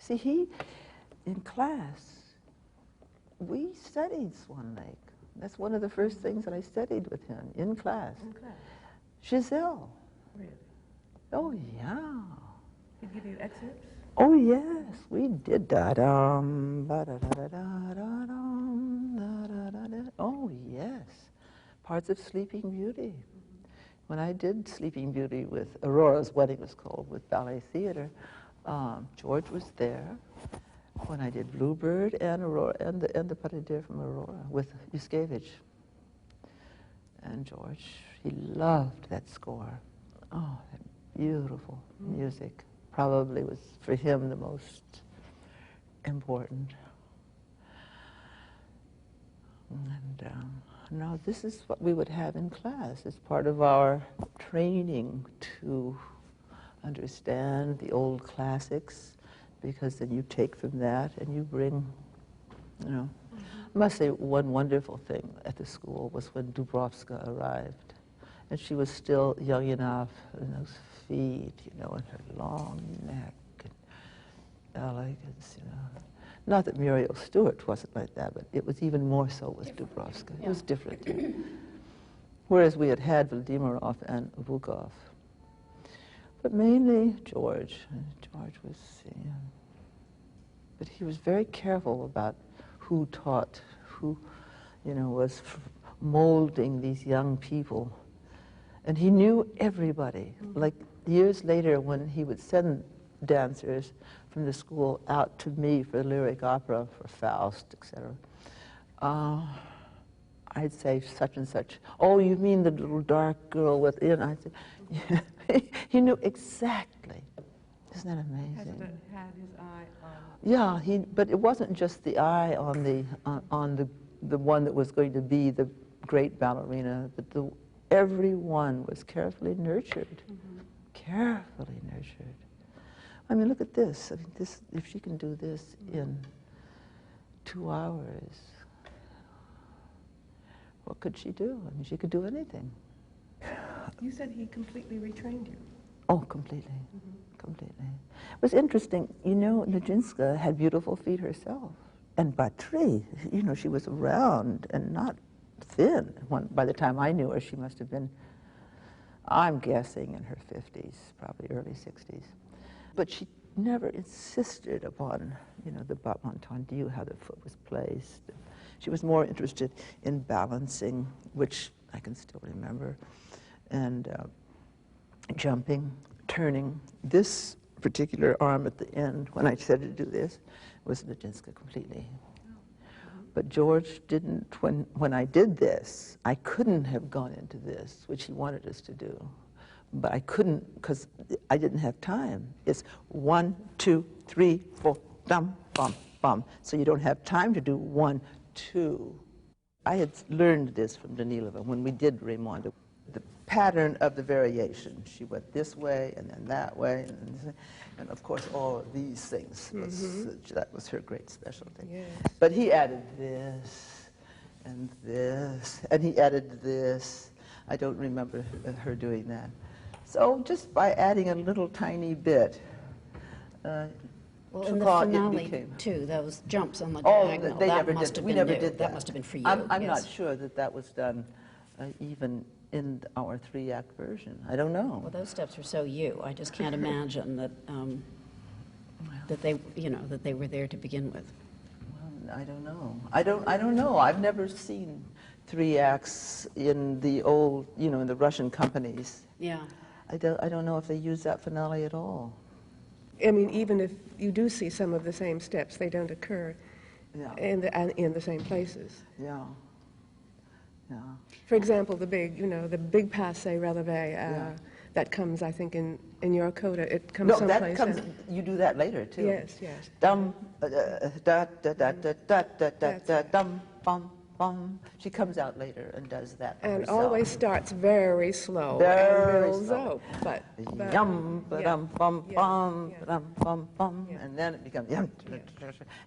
See, he, in class, we studied Swan Lake. That's one of the first things that I studied with him, in class. In class? Giselle. Really? Oh, yeah. He'd give you excerpts? Oh, yes, we did da-dum, ba-da-da-da-da-da-dum, da-da-da-da. Oh, yes. Parts of Sleeping Beauty. When I did Sleeping Beauty with Aurora's Wedding, was called, with Ballet Theater, George was there. When I did Bluebird and Aurora, and the Pas de Deux from Aurora with Yuskevich. And George, he loved that score. Oh, that beautiful music. Probably was, for him, the most important. And now this is what we would have in class as part of our training to understand the old classics, because then you take from that and you bring, you know. I must say one wonderful thing at the school was when Dubrovska arrived. And she was still young enough, and those feet, you know, and her long neck and elegance, you know. Not that Muriel Stewart wasn't like that, but it was even more so with Dubrovska. It was different. Whereas we had had Vladimирov and Vukov. But mainly George. George was, but he was very careful about who taught, who, you know, was molding these young people. And he knew everybody. Like years later, when he would send dancers from the school out to me for lyric opera, for Faust, etc., I'd say such and such. Oh, you mean the little dark girl within? I'd say, yeah. He knew exactly. Isn't that amazing? Had his eye on. Yeah, but it wasn't just the eye on the one that was going to be the great ballerina, but everyone was carefully nurtured. Carefully nurtured. I mean, look at this. I mean, this, if she can do this in 2 hours, what could she do? I mean, she could do anything. You said he completely retrained you. Oh, completely. Completely. It was interesting. You know, Nijinsky had beautiful feet herself. And Batry, you know, she was round and not thin. By the time I knew her, she must have been, I'm guessing, in her 50s, probably early 60s. But she never insisted upon, you know, the bat entendu, how the foot was placed. She was more interested in balancing, which I can still remember, and jumping, turning. This particular arm at the end, when I said to do this, was Nijinsky completely. But George didn't, when I did this, I couldn't have gone into this, which he wanted us to do. But I couldn't, because I didn't have time. It's 1, 2, 3, 4, dum, bum, bum. So you don't have time to do 1, 2. I had learned this from Danilova when we did Raymond. The pattern of the variation. She went this way, and then that way, and of course all of these things. That was her great specialty. Yes. But he added this, and he added this. I don't remember her doing that. So just by adding a little tiny bit, well, in the finale, too, those jumps on the diagonal, that must have been new. That must have been for you. I'm not sure that was done even in our 3-act version. I don't know. Well, those steps are so you. I just can't imagine that that they, you know, that they were there to begin with. Well, I don't know. I don't know. I've never seen 3 acts in the old, you know, in the Russian companies. Yeah. I don't know if they use that finale at all. I mean, even if you do see some of the same steps, they don't occur in the same places. Yeah. Yeah. For example, the big passe relevé that comes, I think, in your coda. It comes someplace. No, that comes. You do that later too. Yes, yes. Dum da da da da da da da dum bum bum. She comes out later and does that. And herself. always starts very slow Very and builds slow. up. But Yum ba-dum bum bum ba-dum bum bum, and then it becomes yum,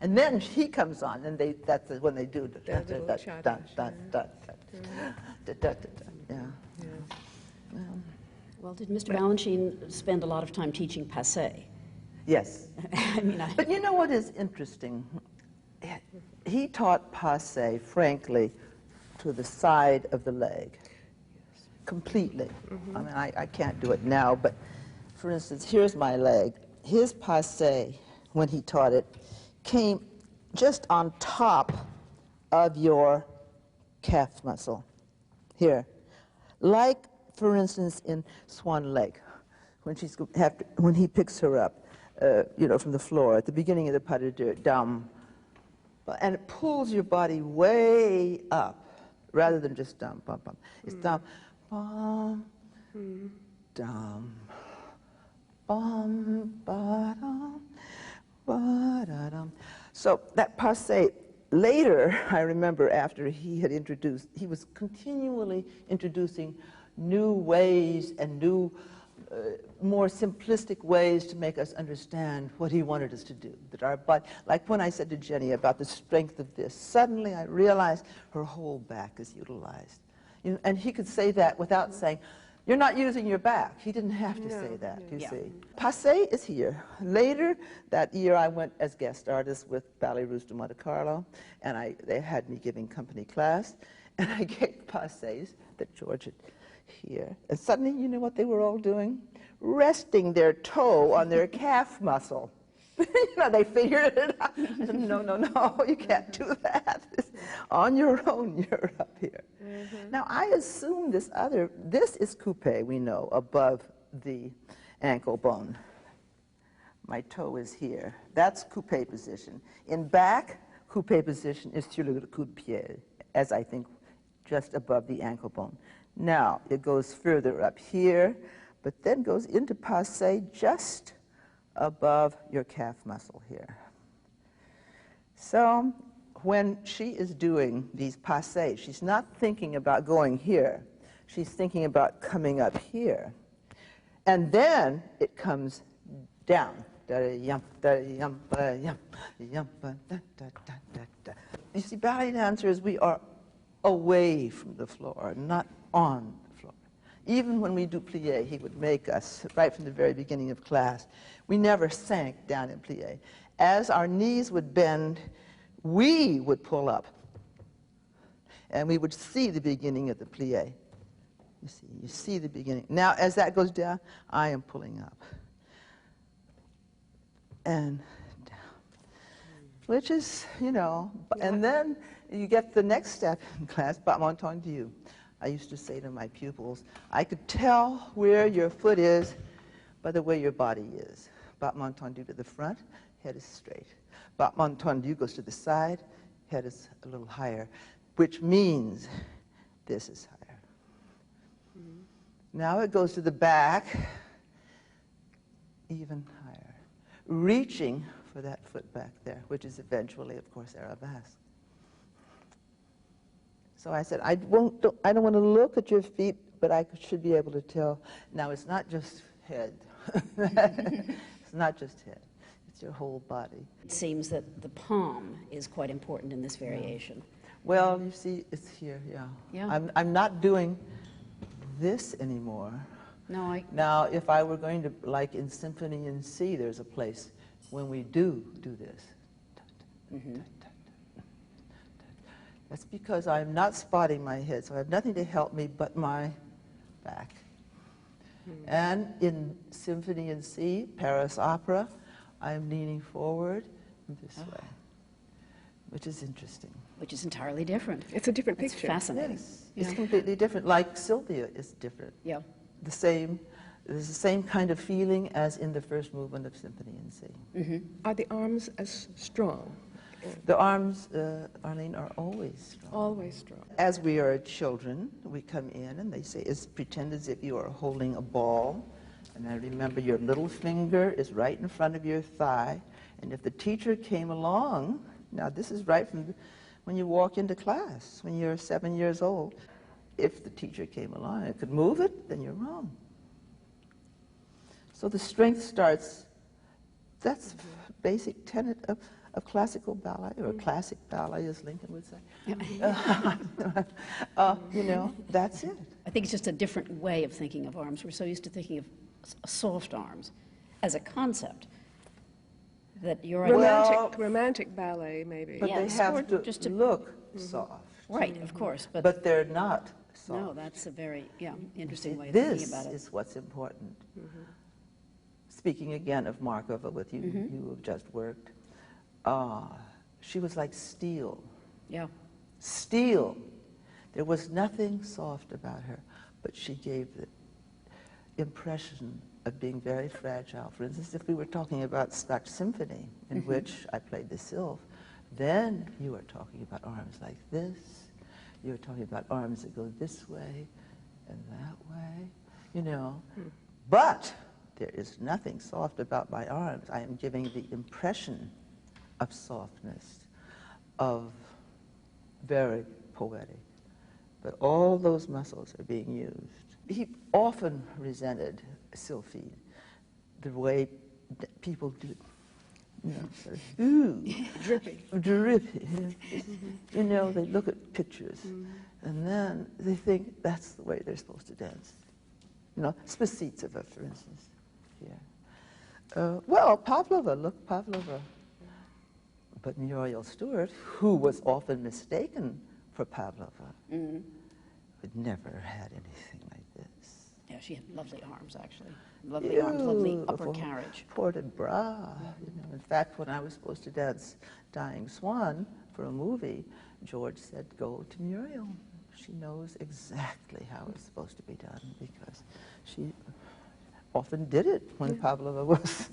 and then he comes on, and that's when they do the da da da da da da da. Yeah. Well, did Mr. Balanchine spend a lot of time teaching passe? Yes. I mean, But you know what is interesting? He taught passe, frankly, to the side of the leg, completely. I mean, I can't do it now, but for instance, here's my leg. His passe, when he taught it, came just on top of your calf muscle, here. Like, for instance, in Swan Lake, when he picks her up, you know, from the floor at the beginning of the pas de deux, down, and it pulls your body way up, rather than just down, bum, bum. It's down, bum, down, bum, ba-dum, ba-da-dum. So that passe, later, I remember after he was continually introducing new ways and new, more simplistic ways to make us understand what he wanted us to do. That our body, like when I said to Jenny about the strength of this, suddenly I realized her whole back is utilized. You know, and he could say that without saying, you're not using your back. He didn't have to say that, you see. Passe is here. Later that year, I went as guest artist with Ballet de Monte Carlo, and they had me giving company class, and I gave passes that George had here. And suddenly, you know what they were all doing? Resting their toe on their calf muscle. You know, they figured it out. I said, no, no, no, you can't do that. On your own, you're up here. Now, I assume this is coupe, we know, above the ankle bone. My toe is here. That's coupe position. In back, coupe position is sur le coup de pied, as I think, just above the ankle bone. Now, it goes further up here, but then goes into passe just above your calf muscle here. So when she is doing these passes, she's not thinking about going here. She's thinking about coming up here. And then it comes down. You see, ballet dancers, we are away from the floor, not on the floor. Even when we do plie, he would make us, right from the very beginning of class, we never sank down in plie. As our knees would bend, we would pull up. And we would see the beginning of the plie. You see the beginning. Now, as that goes down, I am pulling up. And down. Which is, you know, and then you get the next step in class, pas entendu. I used to say to my pupils, I could tell where your foot is by the way your body is. Pas entendu to the front, head is straight. Pas entendu goes to the side, head is a little higher, which means this is higher. Now it goes to the back, even higher, reaching for that foot back there, which is eventually, of course, arabesque. So I said, I don't want to look at your feet, but I should be able to tell. Now, it's not just head. It's not just head. It's your whole body. It seems that the palm is quite important in this variation. Well, you see, it's here, yeah. I'm not doing this anymore. No, Now, if I were going to, like in Symphony in C, there's a place when we do this. That's because I'm not spotting my head, so I have nothing to help me but my back. And in Symphony in C, Paris Opera, I'm leaning forward this way, which is interesting. Which is entirely different. It's a different It's picture. fascinating. Yes, it's completely different. Like Sylvia is different. Yeah. There's the same kind of feeling as in the first movement of Symphony in C. Are the arms as strong? The arms, Arlene, are always strong. Always strong. As we are children, we come in and they say, pretend as if you are holding a ball. And I remember your little finger is right in front of your thigh. And if the teacher came along, now this is right from when you walk into class, when you're 7 years old. If the teacher came along and could move it, then you're wrong. So the strength starts, that's basic tenet of classical ballet, or classic ballet, as Lincoln would say. You know, that's it. I think it's just a different way of thinking of arms. We're so used to thinking of soft arms as a concept. that you're romantic ballet, maybe. But they have to look soft. Right, of course. But they're not soft. No, that's a very interesting way of thinking about it. This is what's important. Speaking again of Markova, with you, you have just worked. She was like steel. Yeah. Steel. There was nothing soft about her, but she gave the impression of being very fragile. For instance, if we were talking about Scotch Symphony, in which I played the sylph, then you are talking about arms like this. You're talking about arms that go this way and that way, you know. But there is nothing soft about my arms. I am giving the impression of softness, of very poetic. But all those muscles are being used. He often resented Sylphide, the way people do, you know, sort of, ooh, drippy. You know, they look at pictures, and then they think that's the way they're supposed to dance. You know, Spasitseva, for instance, here. Well, Pavlova, look, Pavlova. But Muriel Stewart, who was often mistaken for Pavlova, had never had anything like this. Yeah, she had lovely arms, actually. Lovely arms, lovely upper carriage. Ported bras. You know. In fact, when I was supposed to dance Dying Swan for a movie, George said, go to Muriel. She knows exactly how it's supposed to be done, because she often did it when Pavlova was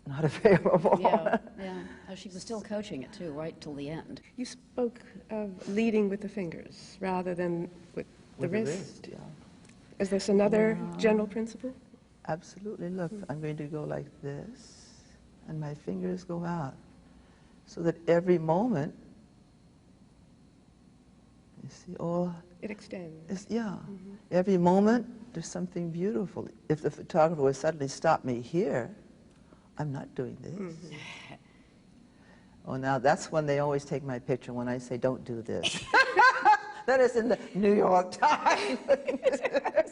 not available. Yeah. Oh, she was still coaching it, too, right till the end. You spoke of leading with the fingers rather than with the wrist. Yeah. Is this another general principle? Absolutely. Look, I'm going to go like this, and my fingers go out, so that every moment, you see, it extends. Every moment, there's something beautiful. If the photographer would suddenly stop me here, I'm not doing this. Oh, now that's when they always take my picture when I say, don't do this. That is in the New York Times. It's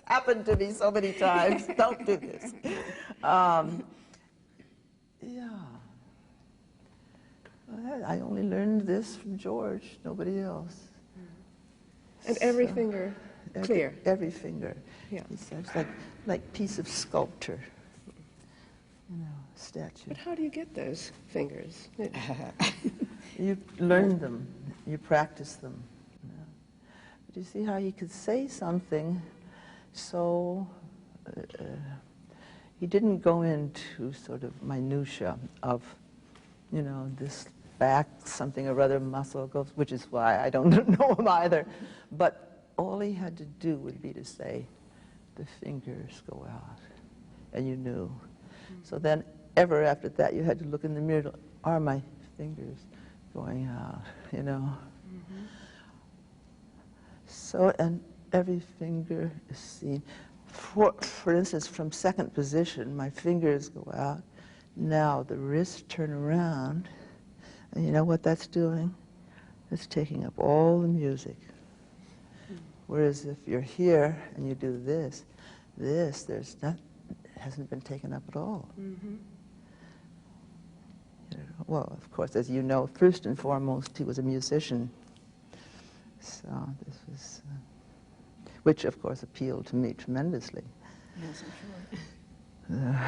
happened to me so many times. Don't do this. I only learned this from George, nobody else. And every finger clear. Every finger. Yeah. It's like piece of sculpture. You know, statue. But how do you get those fingers? You learn them. You practice them. You know. But you see how he could say something so... he didn't go into sort of minutia of, you know, this back something or other muscle goes, which is why I don't know him either. But all he had to do would be to say, the fingers go out. And you knew. So then, ever after that, you had to look in the mirror. Are my fingers going out? You know. So, and every finger is seen. For instance, from second position, my fingers go out. Now the wrists turn around, and you know what that's doing? It's taking up all the music. Whereas if you're here and you do this, there's not. Hasn't been taken up at all. Well, of course, as you know, first and foremost, he was a musician. So this was, which of course appealed to me tremendously. Yes, I'm sure.